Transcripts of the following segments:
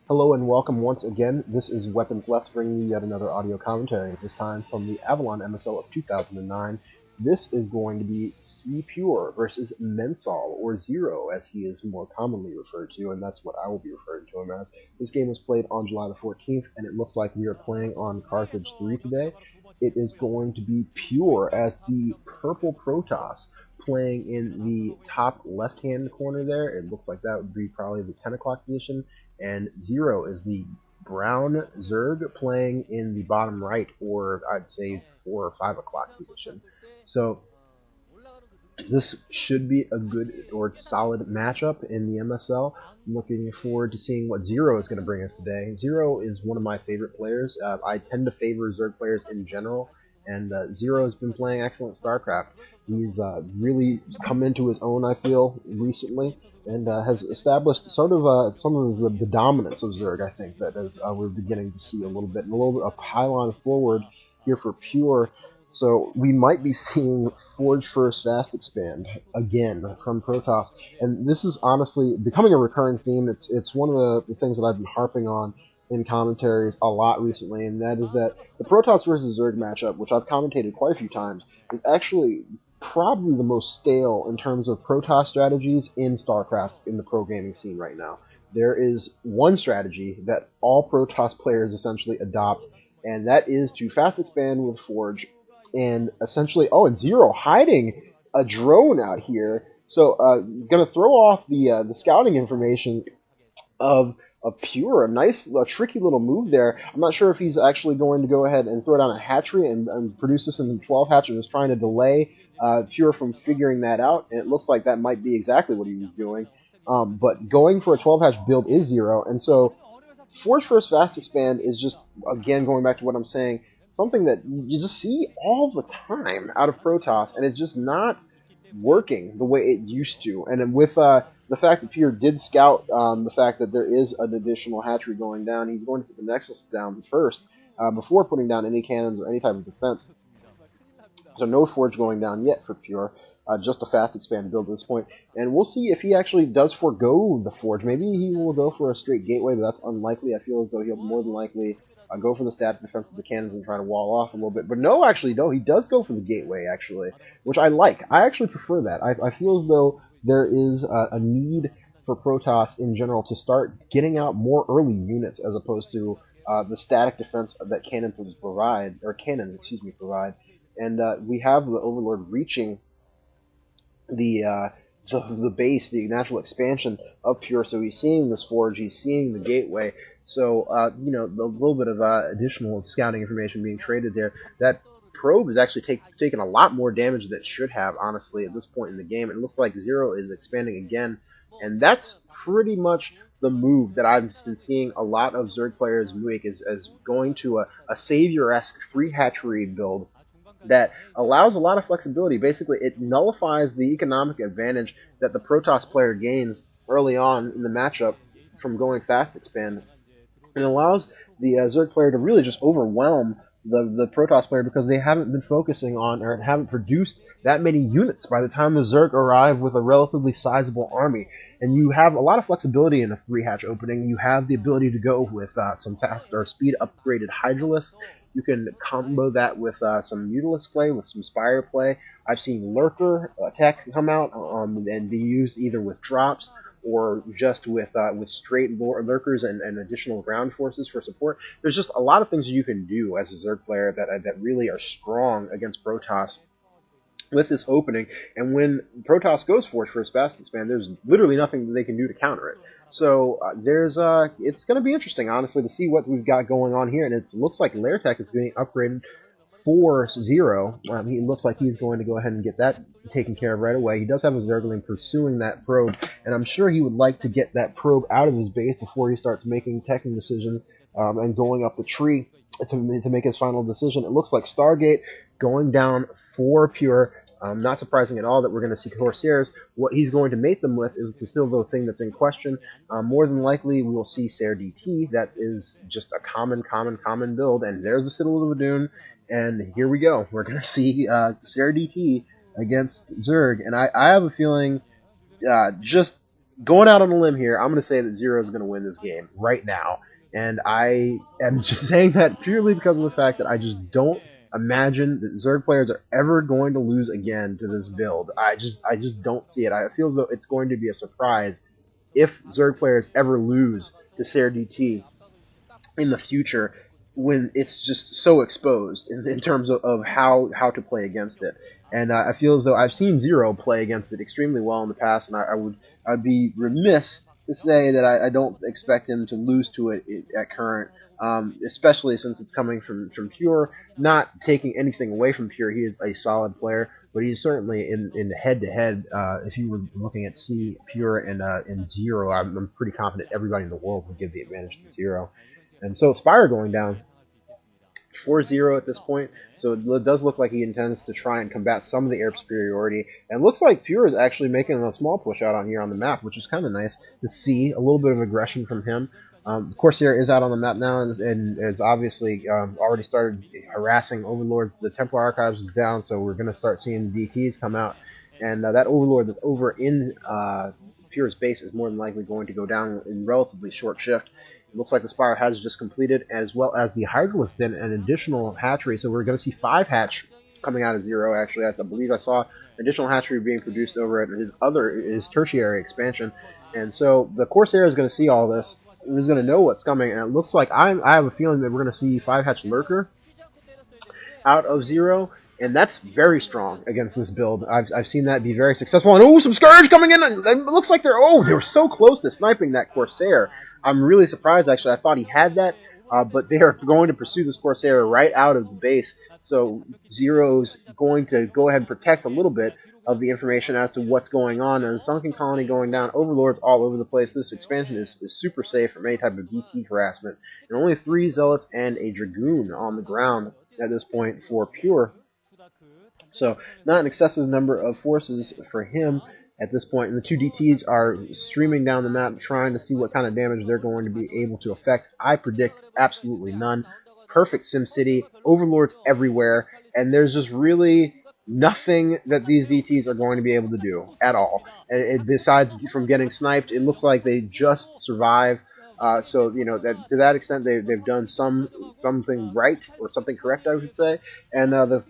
Hello and welcome once again. This is Weapons Left, bringing you yet another audio commentary, this time from the Avalon MSL of 2009. This is going to be Sea.Pure versus MSL, or Zero, as he is more commonly referred to, and that's what I will be referring to him as. This game was played on July the 14th, and it looks like we are playing on Carthage 3 today. It is going to be Pure as the purple Protoss, playing in the top left-hand corner there. It looks like that would be probably the 10 o'clock position. And Zero is the brown Zerg playing in the bottom right, or I'd say 4 or 5 o'clock position. So this should be a good or solid matchup in the MSL. I'm looking forward to seeing what Zero is going to bring us today. Zero is one of my favorite players. I tend to favor Zerg players in general, and Zero has been playing excellent StarCraft. He's really come into his own, I feel, recently, and has established sort of some of the dominance of Zerg, I think, that as we're beginning to see a little bit, and a little bit of pylon forward here for Pure. So we might be seeing Forge First Fast Expand again from Protoss, and this is honestly becoming a recurring theme. It's one of the things that I've been harping on in commentaries a lot recently, and that is that the Protoss versus Zerg matchup, which I've commentated quite a few times, is actually probably the most stale in terms of Protoss strategies in StarCraft in the pro gaming scene right now. There is one strategy that all Protoss players essentially adopt, and that is to fast expand with Forge, and essentially, and Zero hiding a drone out here. So, gonna throw off the scouting information of Pure, a tricky little move there. I'm not sure if he's actually going to go ahead and throw down a hatchery and produce this in the 12 hatch, and was trying to delay Pure from figuring that out, and it looks like that might be exactly what he was doing. But going for a 12 hatch build is Zero, and so Forge First Fast Expand is just, again, going back to what I'm saying, something that you just see all the time out of Protoss, and it's just not working the way it used to. And with the fact that Pure did scout the fact that there is an additional hatchery going down, he's going to put the Nexus down first before putting down any cannons or any type of defense. So no Forge going down yet for Pure, just a fast expand build at this point. And we'll see if he actually does forego the Forge. Maybe he will go for a straight gateway, but that's unlikely. I feel as though he'll more than likely go for the static defense of the cannons and try to wall off a little bit. But no, he does go for the gateway, actually, which I like. I actually prefer that. I feel as though there is a need for Protoss in general to start getting out more early units as opposed to the static defense that cannons provide. And we have the Overlord reaching the base, the natural expansion of Pure, so he's seeing this Forge, he's seeing the gateway. So, a little bit of additional scouting information being traded there. That probe has actually taken a lot more damage than it should have, honestly, at this point in the game. It looks like Zero is expanding again, and that's pretty much the move that I've been seeing a lot of Zerg players make, as going to a Savior-esque free hatchery build that allows a lot of flexibility. Basically, it nullifies the economic advantage that the Protoss player gains early on in the matchup from going fast expand, and allows the Zerg player to really just overwhelm the Protoss player because they haven't been focusing on or haven't produced that many units by the time the Zerg arrive with a relatively sizable army. And you have a lot of flexibility in a 3-hatch opening. You have the ability to go with some fast or speed upgraded Hydralisks. You can combo that with some Mutalisk play, with some Spire play. I've seen Lurker tech come out and be used either with drops or just with straight lurkers and additional ground forces for support. There's just a lot of things you can do as a Zerg player that really are strong against Protoss with this opening. And when Protoss goes Forge First Fast Expand, there's literally nothing that they can do to counter it. So it's going to be interesting, honestly, to see what we've got going on here. And it looks like Lair Tech is getting upgraded for Zero. He looks like he's going to go ahead and get that taken care of right away. He does have a Zergling pursuing that probe, and I'm sure he would like to get that probe out of his base before he starts making teching decisions and going up the tree to make his final decision. It looks like Stargate going down for Pure. Not surprising at all that we're going to see Corsairs. What he's going to mate them with is still the thing that's in question. More than likely, we will see Ser DT. That is just a common build. And there's the Citadel of Adun. And here we go. We're going to see Ser DT against Zerg. And I have a feeling just going out on a limb here, I'm going to say that Zero is going to win this game right now. And I am just saying that purely because of the fact that I just don't imagine that Zerg players are ever going to lose again to this build. I just don't see it. I feel as though it's going to be a surprise if Zerg players ever lose to Ser DT in the future when it's just so exposed in terms of how to play against it. And I feel as though I've seen Zero play against it extremely well in the past, and I'd be remiss to say that I don't expect him to lose to it at current, especially since it's coming from Pure. Not taking anything away from Pure, he is a solid player, but he's certainly in head-to-head. If you were looking at Sea.Pure and Zero, I'm pretty confident everybody in the world would give the advantage to Zero. And so Spire going down 4-0 at this point, so it does look like he intends to try and combat some of the air superiority. And it looks like Pure is actually making a small push out on here on the map, which is kind of nice to see. A little bit of aggression from him. Corsair is out on the map now and has obviously already started harassing Overlords. The Templar Archives is down, so we're going to start seeing DTs come out. And that Overlord that's over in Pure's base is more than likely going to go down in relatively short shift. It looks like the Spire has just completed, as well as the Hydralisk then an additional hatchery. So we're going to see 5 hatch coming out of Zero, actually. I believe I saw additional hatchery being produced over at his tertiary expansion. And so the Corsair is going to see all this. He's going to know what's coming, and it looks like I have a feeling that we're going to see 5 hatch Lurker out of Zero. And that's very strong against this build. I've seen that be very successful. And oh, some Scourge coming in. It looks like they were so close to sniping that Corsair. I'm really surprised, actually. I thought he had that, but they are going to pursue this Corsair right out of the base. So Zero's going to go ahead and protect a little bit of the information as to what's going on. And Sunken Colony going down, Overlords all over the place. This expansion is super safe from any type of DT harassment. And only 3 Zealots and a Dragoon on the ground at this point for Pure. So not an excessive number of forces for him at this point. And the 2 DTs are streaming down the map trying to see what kind of damage they're going to be able to affect. I predict absolutely none. Perfect SimCity, Overlords everywhere, and there's just really nothing that these DTs are going to be able to do at all. Besides from getting sniped, it looks like they just survive. So, you know, to that extent, they've done something right, or something correct, I would say. And the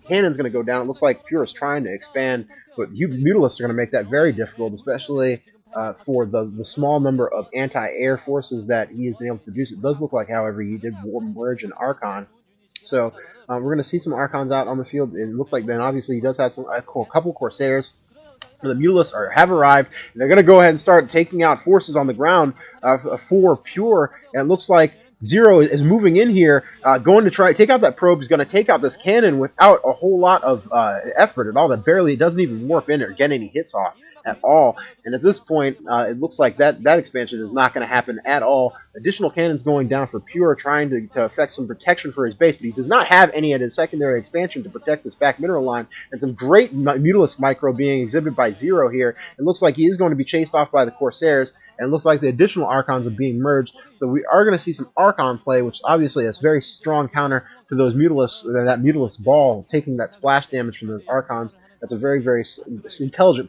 cannon's going to go down. It looks like Pure is trying to expand, but Mutalisks are going to make that very difficult, especially for the small number of anti-air forces that he has been able to produce. It does look like, however, he did merge an Archon. So we're going to see some Archons out on the field. It looks like then, obviously, he does have a couple Corsairs. The Mutalisks have arrived, and they're going to go ahead and start taking out forces on the ground for Pure. And it looks like Zero is moving in here, going to try to take out that probe. He's going to take out this cannon without a whole lot of effort at all. That barely, it doesn't even warp in or get any hits off at all. And at this point, it looks like that expansion is not going to happen at all. Additional cannons going down for Pure, trying to effect some protection for his base, but he does not have any at his secondary expansion to protect this back mineral line. And some great Mutalisk micro being exhibited by Zero here. It looks like he is going to be chased off by the Corsairs, and it looks like the additional Archons are being merged. So we are going to see some Archon play, which obviously is very strong counter to those Mutalisks, that Mutalisk ball taking that splash damage from those Archons. That's a very, very intelligent play.